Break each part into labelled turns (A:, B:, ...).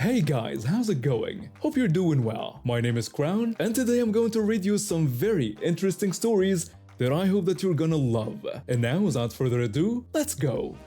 A: Hey guys, how's it going? Hope you're doing well. My name is Crown, and today I'm going to read you some very interesting stories that I hope that you're gonna love. And now, without further ado, let's go!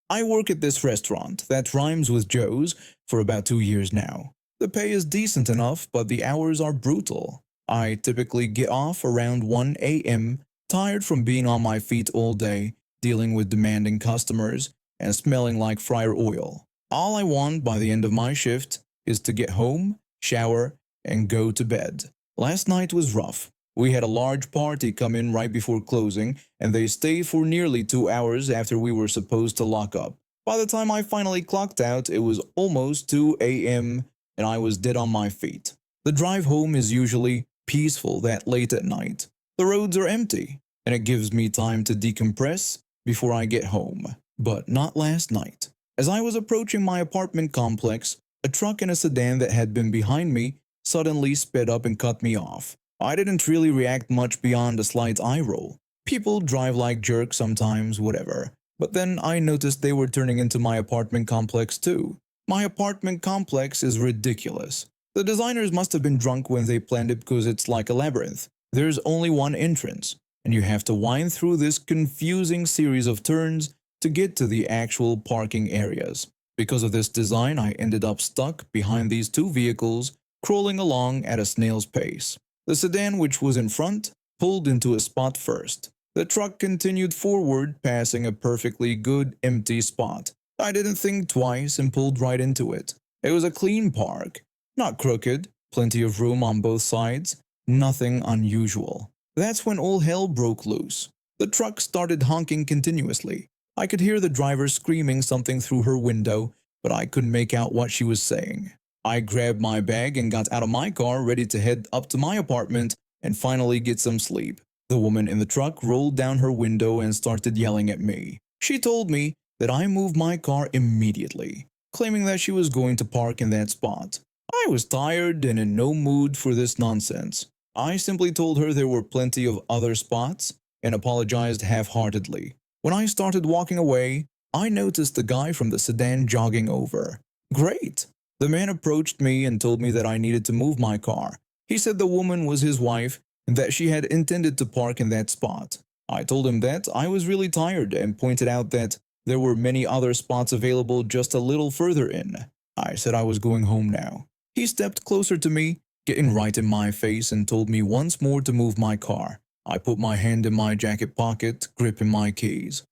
B: I work at this restaurant that rhymes with Joe's for about 2 years now. The pay is decent enough, but the hours are brutal. I typically get off around 1 a.m., tired from being on my feet all day, dealing with demanding customers, and smelling like fryer oil. All I want by the end of my shift is to get home, shower, and go to bed. Last night was rough. We had a large party come in right before closing, and they stayed for nearly 2 hours after we were supposed to lock up. By the time I finally clocked out, it was almost 2 a.m., and I was dead on my feet. The drive home is usually peaceful that late at night. The roads are empty, and it gives me time to decompress before I get home. But not last night. As I was approaching my apartment complex, a truck and a sedan that had been behind me suddenly sped up and cut me off. I didn't really react much beyond a slight eye roll. People drive like jerks sometimes, whatever. But then I noticed they were turning into my apartment complex too. My apartment complex is ridiculous. The designers must have been drunk when they planned it because it's like a labyrinth. There's only one entrance, and you have to wind through this confusing series of turns to get to the actual parking areas. Because of this design, I ended up stuck behind these two vehicles, crawling along at a snail's pace. The sedan, which was in front, pulled into a spot first. The truck continued forward, passing a perfectly good empty spot. I didn't think twice and pulled right into it. It was a clean park, not crooked, plenty of room on both sides, nothing unusual. That's when all hell broke loose. The truck started honking continuously. I could hear the driver screaming something through her window, but I couldn't make out what she was saying. I grabbed my bag and got out of my car, ready to head up to my apartment and finally get some sleep. The woman in the truck rolled down her window and started yelling at me. She told me that I moved my car immediately, claiming that she was going to park in that spot. I was tired and in no mood for this nonsense. I simply told her there were plenty of other spots and apologized half-heartedly. When I started walking away, I noticed the guy from the sedan jogging over. Great! The man approached me and told me that I needed to move my car. He said the woman was his wife and that she had intended to park in that spot. I told him that I was really tired and pointed out that there were many other spots available just a little further in. I said I was going home now. He stepped closer to me, getting right in my face, and told me once more to move my car. I put my hand in my jacket pocket, gripping my keys.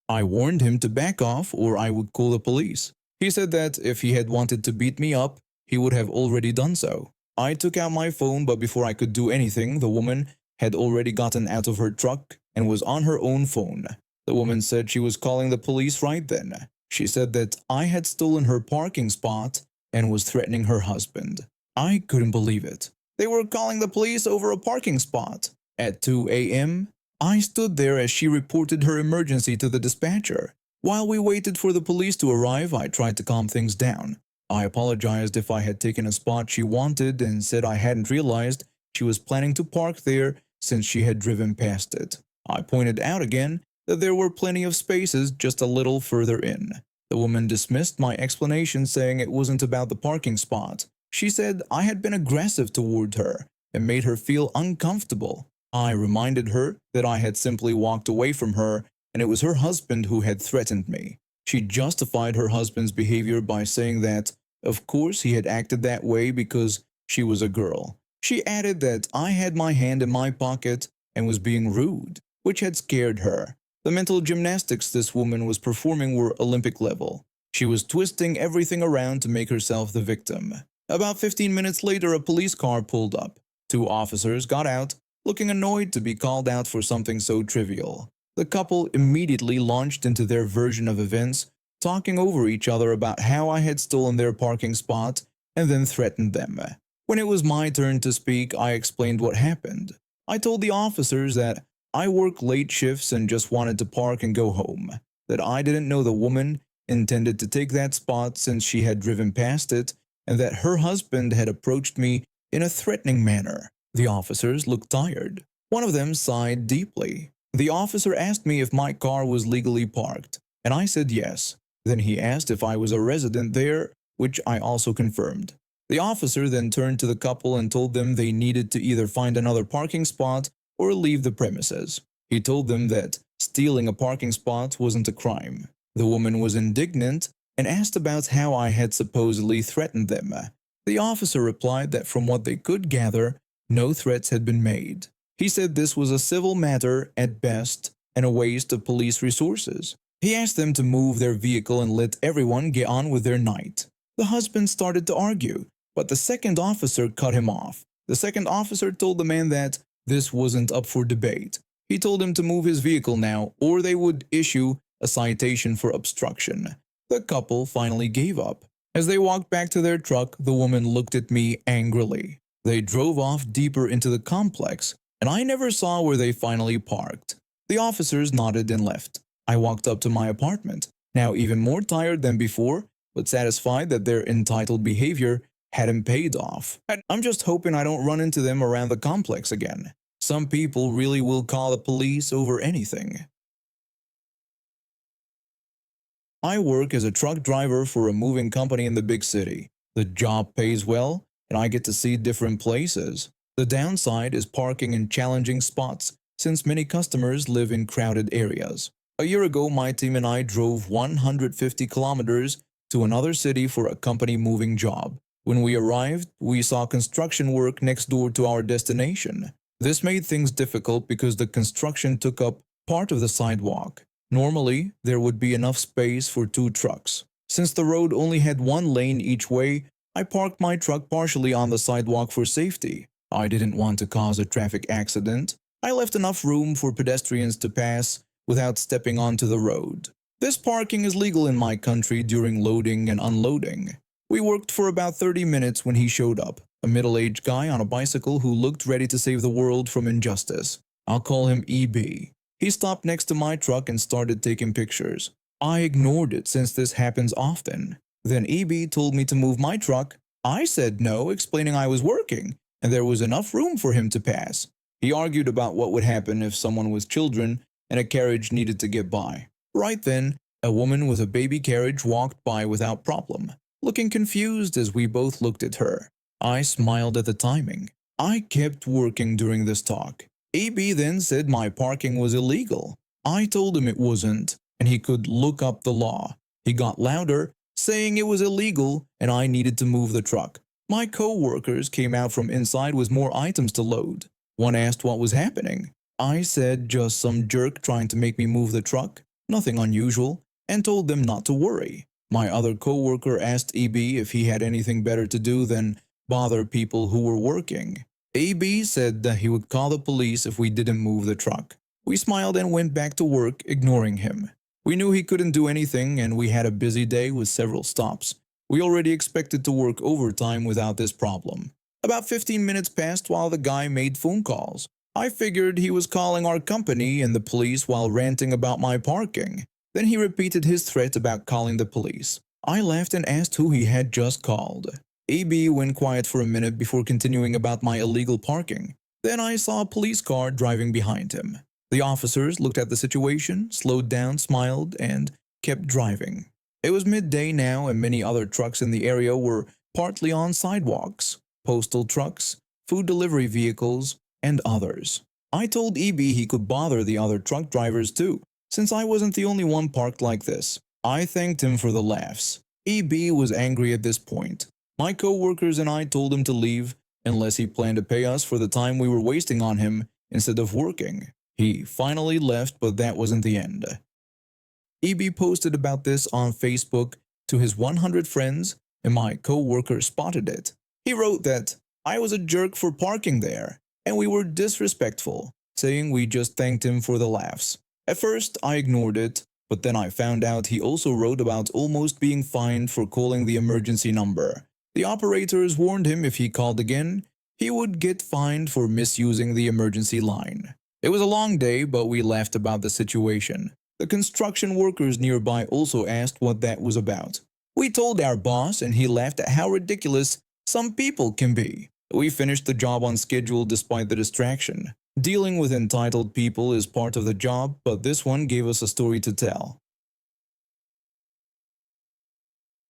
B: I warned him to back off or I would call the police. He said that if he had wanted to beat me up, he would have already done so. I took out my phone, but before I could do anything, the woman had already gotten out of her truck and was on her own phone. The woman said she was calling the police right then. She said that I had stolen her parking spot and was threatening her husband. I couldn't believe it. They were calling the police over a parking spot. At 2 a.m., I stood there as she reported her emergency to the dispatcher. While we waited for the police to arrive, I tried to calm things down. I apologized if I had taken a spot she wanted and said I hadn't realized she was planning to park there since she had driven past it. I pointed out again that there were plenty of spaces just a little further in. The woman dismissed my explanation, saying it wasn't about the parking spot. She said I had been aggressive toward her and made her feel uncomfortable. I reminded her that I had simply walked away from her and it was her husband who had threatened me. She justified her husband's behavior by saying that, of course, he had acted that way because she was a girl. She added that I had my hand in my pocket and was being rude, which had scared her. The mental gymnastics this woman was performing were Olympic level. She was twisting everything around to make herself the victim. About 15 minutes later, a police car pulled up. Two officers got out, looking annoyed to be called out for something so trivial. The couple immediately launched into their version of events, talking over each other about how I had stolen their parking spot and then threatened them. When it was my turn to speak, I explained what happened. I told the officers that I work late shifts and just wanted to park and go home, that I didn't know the woman intended to take that spot since she had driven past it, and that her husband had approached me in a threatening manner. The officers looked tired. One of them sighed deeply. The officer asked me if my car was legally parked, and I said yes. Then he asked if I was a resident there, which I also confirmed. The officer then turned to the couple and told them they needed to either find another parking spot or leave the premises. He told them that stealing a parking spot wasn't a crime. The woman was indignant and asked about how I had supposedly threatened them. The officer replied that from what they could gather, no threats had been made. He said this was a civil matter at best and a waste of police resources. He asked them to move their vehicle and let everyone get on with their night. The husband started to argue, but the second officer cut him off. The second officer told the man that this wasn't up for debate. He told him to move his vehicle now, or they would issue a citation for obstruction. The couple finally gave up. As they walked back to their truck, the woman looked at me angrily. They drove off deeper into the complex, and I never saw where they finally parked. The officers nodded and left. I walked up to my apartment, now even more tired than before, but satisfied that their entitled behavior hadn't paid off. I'm just hoping I don't run into them around the complex again. Some people really will call the police over anything. I work as a truck driver for a moving company in the big city. The job pays well, and I get to see different places. The downside is parking in challenging spots, since many customers live in crowded areas. A year ago, my team and I drove 150 kilometers to another city for a company moving job. When we arrived, we saw construction work next door to our destination. This made things difficult because the construction took up part of the sidewalk. Normally, there would be enough space for 2 trucks. Since the road only had 1 lane each way, I parked my truck partially on the sidewalk for safety. I didn't want to cause a traffic accident. I left enough room for pedestrians to pass without stepping onto the road. This parking is legal in my country during loading and unloading. We worked for about 30 minutes when he showed up, a middle-aged guy on a bicycle who looked ready to save the world from injustice. I'll call him EB. He stopped next to my truck and started taking pictures. I ignored it since this happens often. Then EB told me to move my truck. I said no, explaining I was working, and there was enough room for him to pass. He argued about what would happen if someone with children and a carriage needed to get by. Right then, a woman with a baby carriage walked by without problem, looking confused as we both looked at her. I smiled at the timing. I kept working during this talk. EB then said my parking was illegal. I told him it wasn't, and he could look up the law. He got louder, saying it was illegal and I needed to move the truck. My co-workers came out from inside with more items to load. One asked what was happening. I said just some jerk trying to make me move the truck, nothing unusual, and told them not to worry. My other co-worker asked EB if he had anything better to do than bother people who were working. EB said that he would call the police if we didn't move the truck. We smiled and went back to work, ignoring him. We knew he couldn't do anything and we had a busy day with several stops. We already expected to work overtime without this problem. About 15 minutes passed while the guy made phone calls. I figured he was calling our company and the police while ranting about my parking. Then he repeated his threat about calling the police. I laughed and asked who he had just called. EB went quiet for a minute before continuing about my illegal parking. Then I saw a police car driving behind him. The officers looked at the situation, slowed down, smiled, and kept driving. It was midday now and many other trucks in the area were partly on sidewalks. Postal trucks, food delivery vehicles, and others. I told EB he could bother the other truck drivers too, since I wasn't the only one parked like this. I thanked him for the laughs. EB was angry at this point. My co-workers and I told him to leave unless he planned to pay us for the time we were wasting on him instead of working. He finally left, but that wasn't the end. EB posted about this on Facebook to his 100 friends, and my co-worker spotted it. He wrote that I was a jerk for parking there, and we were disrespectful, saying we just thanked him for the laughs. At first, I ignored it, but then I found out he also wrote about almost being fined for calling the emergency number. The operators warned him if he called again, he would get fined for misusing the emergency line. It was a long day, but we laughed about the situation. The construction workers nearby also asked what that was about. We told our boss, and he laughed at how ridiculous some people can be. We finished the job on schedule despite the distraction. Dealing with entitled people is part of the job, but this one gave us a story to tell.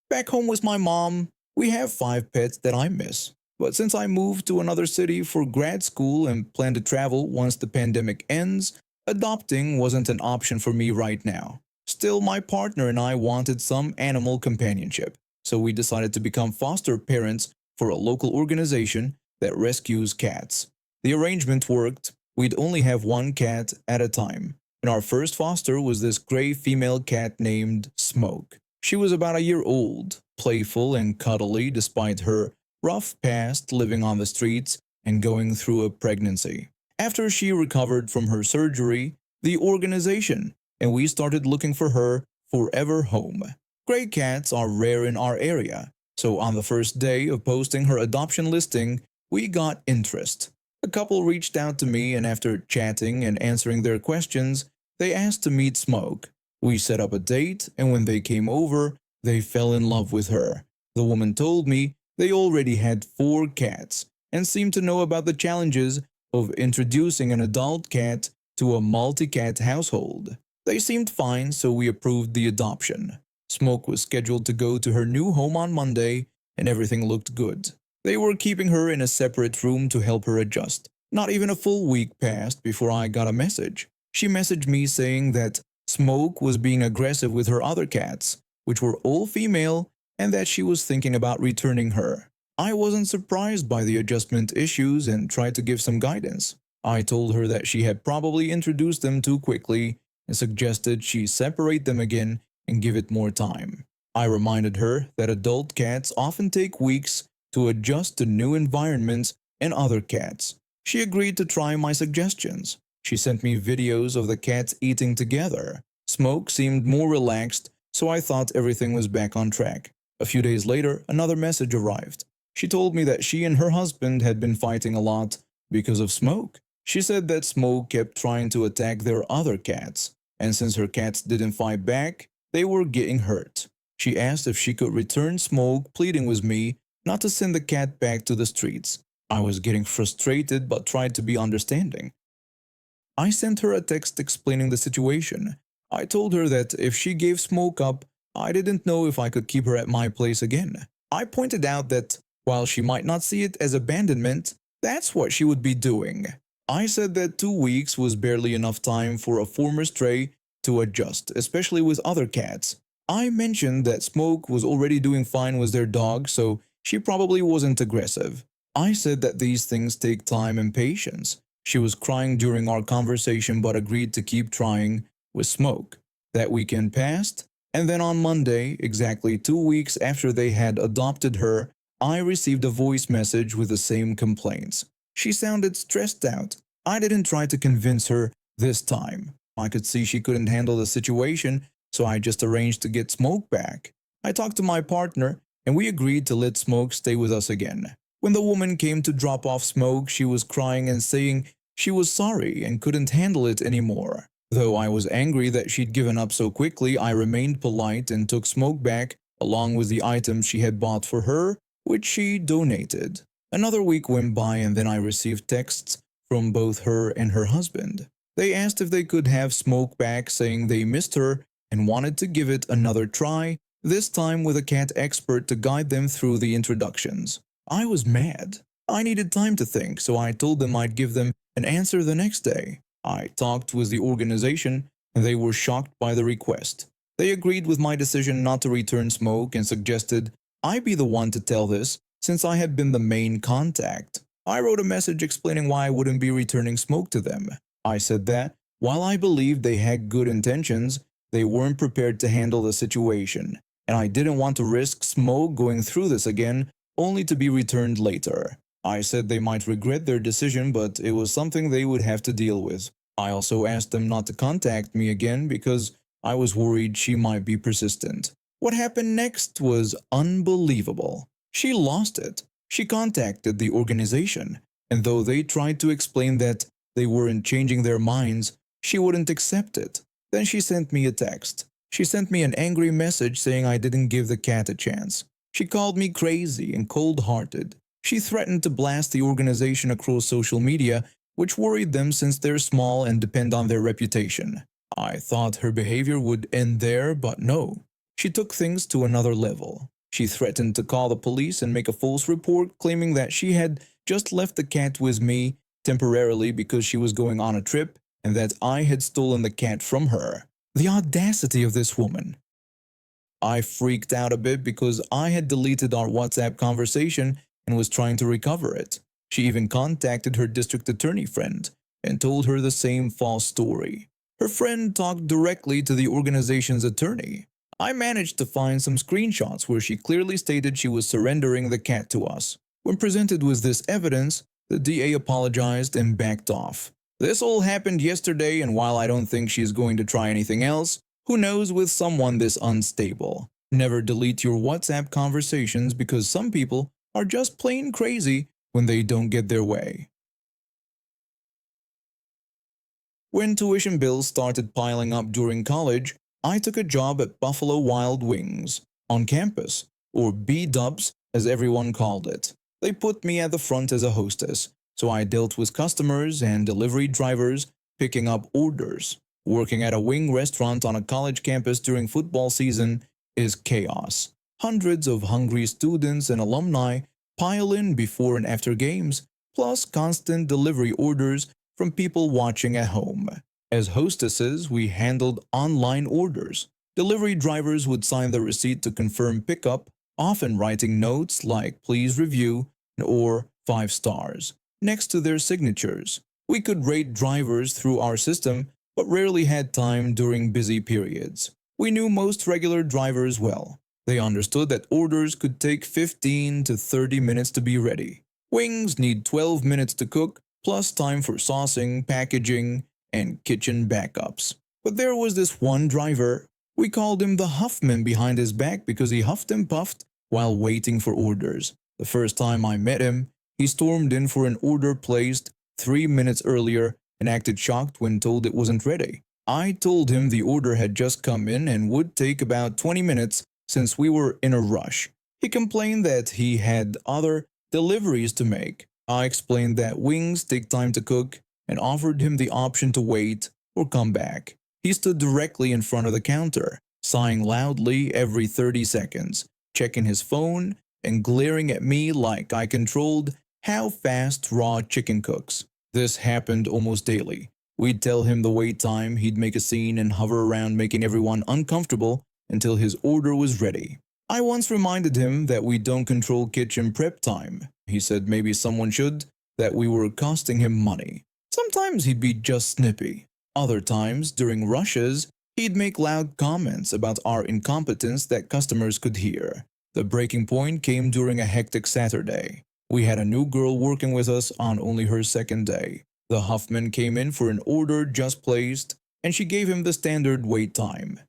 B: Back home with my mom, we have 5 pets that I miss. But since I moved to another city for grad school and plan to travel once the pandemic ends, adopting wasn't an option for me right now. Still, my partner and I wanted some animal companionship, so we decided to become foster parents for a local organization that rescues cats. The arrangement worked. We'd only have one cat at a time, and our first foster was this gray female cat named Smoke. She was about a year old, playful and cuddly despite her rough past living on the streets and going through a pregnancy. After she recovered from her surgery, the organization and we started looking for her forever home. Gray cats are rare in our area, so on the first day of posting her adoption listing, we got interest. A couple reached out to me, and after chatting and answering their questions, they asked to meet Smoke. We set up a date, and when they came over, they fell in love with her. The woman told me they already had 4 cats and seemed to know about the challenges of introducing an adult cat to a multi-cat household. They seemed fine, so we approved the adoption. Smoke was scheduled to go to her new home on Monday, and everything looked good. They were keeping her in a separate room to help her adjust. Not even a full week passed before I got a message. She messaged me saying that Smoke was being aggressive with her other cats, which were all female, and that she was thinking about returning her. I wasn't surprised by the adjustment issues and tried to give some guidance. I told her that she had probably introduced them too quickly and suggested she separate them again and give it more time. I reminded her that adult cats often take weeks to adjust to new environments and other cats. She agreed to try my suggestions. She sent me videos of the cats eating together. Smoke seemed more relaxed, so I thought everything was back on track. A few days later, another message arrived. She told me that she and her husband had been fighting a lot because of Smoke. She said that Smoke kept trying to attack their other cats, and since her cats didn't fight back, they were getting hurt. She asked if she could return Smoke, pleading with me not to send the cat back to the streets. I was getting frustrated but tried to be understanding. I sent her a text explaining the situation. I told her that if she gave Smoke up, I didn't know if I could keep her at my place again. I pointed out that while she might not see it as abandonment, that's what she would be doing. I said that 2 weeks was barely enough time for a former stray to adjust, especially with other cats. I mentioned that Smoke was already doing fine with their dog, so she probably wasn't aggressive. I said that these things take time and patience. She was crying during our conversation but agreed to keep trying with Smoke. That weekend passed, and then on Monday, exactly 2 weeks after they had adopted her, I received a voice message with the same complaints. She sounded stressed out. I didn't try to convince her this time. I could see she couldn't handle the situation, so I just arranged to get Smoke back. I talked to my partner, and we agreed to let Smoke stay with us again. When the woman came to drop off Smoke, she was crying and saying she was sorry and couldn't handle it anymore. Though I was angry that she'd given up so quickly, I remained polite and took Smoke back, along with the items she had bought for her, which she donated. Another week went by, and then I received texts from both her and her husband. They asked if they could have Smoke back, saying they missed her and wanted to give it another try, this time with a cat expert to guide them through the introductions. I was mad. I needed time to think, so I told them I'd give them an answer the next day. I talked with the organization, and they were shocked by the request. They agreed with my decision not to return Smoke and suggested I be the one to tell this, since I had been the main contact. I wrote a message explaining why I wouldn't be returning Smoke to them. I said that, while I believed they had good intentions, they weren't prepared to handle the situation, and I didn't want to risk Smoke going through this again, only to be returned later. I said they might regret their decision, but it was something they would have to deal with. I also asked them not to contact me again because I was worried she might be persistent. What happened next was unbelievable. She lost it. She contacted the organization, and though they tried to explain that they weren't changing their minds, she wouldn't accept it. Then she sent me a text. She sent me an angry message saying I didn't give the cat a chance. She called me crazy and cold-hearted. She threatened to blast the organization across social media which worried them since they're small and depend on their reputation. I thought her behavior would end there, but no. She took things to another level. She threatened to call the police and make a false report claiming that she had just left the cat with me temporarily because she was going on a trip and that I had stolen the cat from her. The audacity of this woman. I freaked out a bit because I had deleted our WhatsApp conversation and was trying to recover it. She even contacted her district attorney friend and told her the same false story. Her friend talked directly to the organization's attorney. I managed to find some screenshots where she clearly stated she was surrendering the cat to us. When presented with this evidence, the DA apologized and backed off. This all happened yesterday, and while I don't think she's going to try anything else, who knows with someone this unstable. Never delete your WhatsApp conversations because some people are just plain crazy when they don't get their way. When tuition bills started piling up during college, I took a job at Buffalo Wild Wings on campus, or B-Dubs as everyone called it. They put me at the front as a hostess, so I dealt with customers and delivery drivers picking up orders. Working at a wing restaurant on a college campus during football season is chaos. Hundreds of hungry students and alumni pile in before and after games, plus constant delivery orders from people watching at home. As hostesses, we handled online orders. Delivery drivers would sign the receipt to confirm pickup, often writing notes like "please review" or 5 stars next to their signatures. We could rate drivers through our system, but rarely had time during busy periods. We knew most regular drivers well. They understood that orders could take 15 to 30 minutes to be ready. Wings need 12 minutes to cook, plus time for saucing, packaging, and kitchen backups. But there was this one driver. We called him the Huffman behind his back because he huffed and puffed while waiting for orders. The first time I met him, he stormed in for an order placed 3 minutes earlier and acted shocked when told it wasn't ready. I told him the order had just come in and would take about 20 minutes since we were in a rush. He complained that he had other deliveries to make. I explained that wings take time to cook and offered him the option to wait or come back. He stood directly in front of the counter, sighing loudly every 30 seconds, checking his phone and glaring at me like I controlled how fast raw chicken cooks. This happened almost daily. We'd tell him the wait time, he'd make a scene and hover around making everyone uncomfortable until his order was ready. I once reminded him that we don't control kitchen prep time. He said maybe someone should, that we were costing him money. Sometimes he'd be just snippy. Other times, during rushes, he'd make loud comments about our incompetence that customers could hear. The breaking point came during a hectic Saturday. We had a new girl working with us on only her second day. The Huffman came in for an order just placed, and she gave him the standard wait time.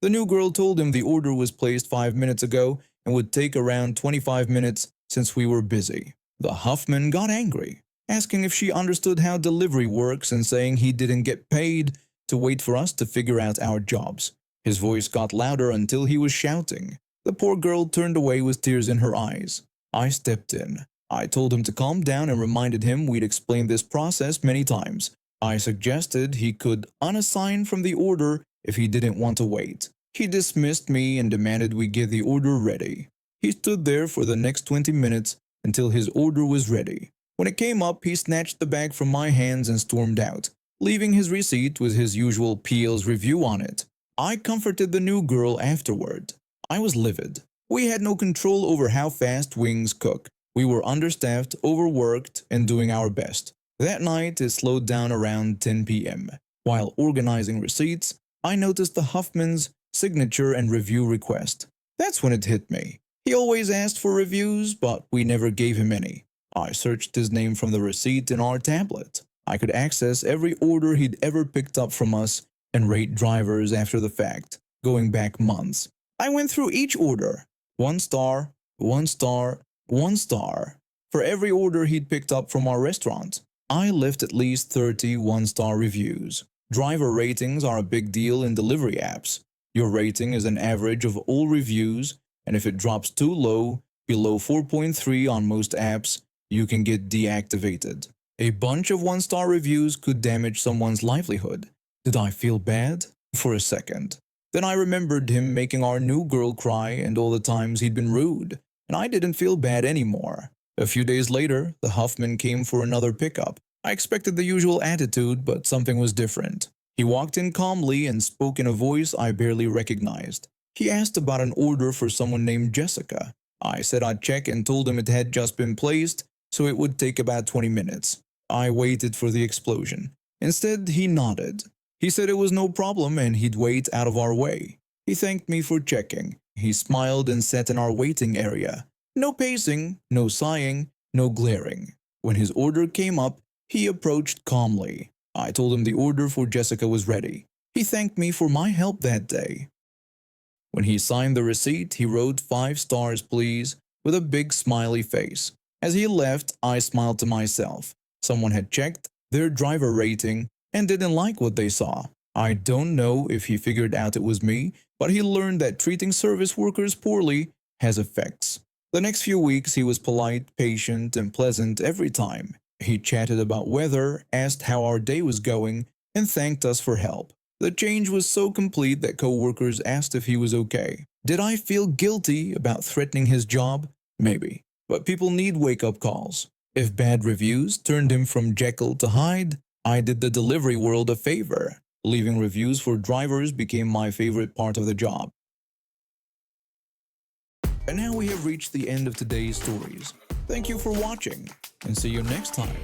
B: The new girl told him the order was placed 5 minutes ago and would take around 25 minutes since we were busy. The Huffman got angry, asking if she understood how delivery works and saying he didn't get paid to wait for us to figure out our jobs. His voice got louder until he was shouting. The poor girl turned away with tears in her eyes. I stepped in. I told him to calm down and reminded him we'd explained this process many times. I suggested he could unassign from the order if he didn't want to wait. He dismissed me and demanded we get the order ready. He stood there for the next 20 minutes until his order was ready. When it came up, he snatched the bag from my hands and stormed out, leaving his receipt with his usual PL's review on it. I comforted the new girl afterward. I was livid. We had no control over how fast wings cook. We were understaffed, overworked, and doing our best. That night, it slowed down around 10 p.m. While organizing receipts, I noticed the Huffman's signature and review request. That's when it hit me. He always asked for reviews, but we never gave him any. I searched his name from the receipt in our tablet. I could access every order he'd ever picked up from us and rate drivers after the fact, going back months. I went through each order. 1 star, 1 star, 1 star. For every order he'd picked up from our restaurant, I left at least 30 1-star reviews. Driver ratings are a big deal in delivery apps. Your rating is an average of all reviews, and if it drops too low, below 4.3 on most apps, you can get deactivated. A bunch of one-star reviews could damage someone's livelihood. Did I feel bad? For a second. Then I remembered him making our new girl cry and all the times he'd been rude, and I didn't feel bad anymore. A few days later, the Huffman came for another pickup. I expected the usual attitude, but something was different. He walked in calmly and spoke in a voice I barely recognized. He asked about an order for someone named Jessica. I said I'd check and told him it had just been placed, so it would take about 20 minutes. I waited for the explosion. Instead, he nodded. He said it was no problem and he'd wait out of our way. He thanked me for checking. He smiled and sat in our waiting area. No pacing, no sighing, no glaring. When his order came up, he approached calmly. I told him the order for Jessica was ready. He thanked me for my help that day. When he signed the receipt, he wrote 5 stars please with a big smiley face. As he left, I smiled to myself. Someone had checked their driver rating and didn't like what they saw. I don't know if he figured out it was me, but he learned that treating service workers poorly has effects. The next few weeks he was polite, patient, and pleasant every time. He chatted about weather, asked how our day was going, and thanked us for help. The change was so complete that co-workers asked if he was okay. Did I feel guilty about threatening his job? Maybe. But people need wake-up calls. If bad reviews turned him from Jekyll to Hyde, I did the delivery world a favor. Leaving reviews for drivers became my favorite part of the job. And now we have reached the end of today's stories. Thank you for watching, and see you next time.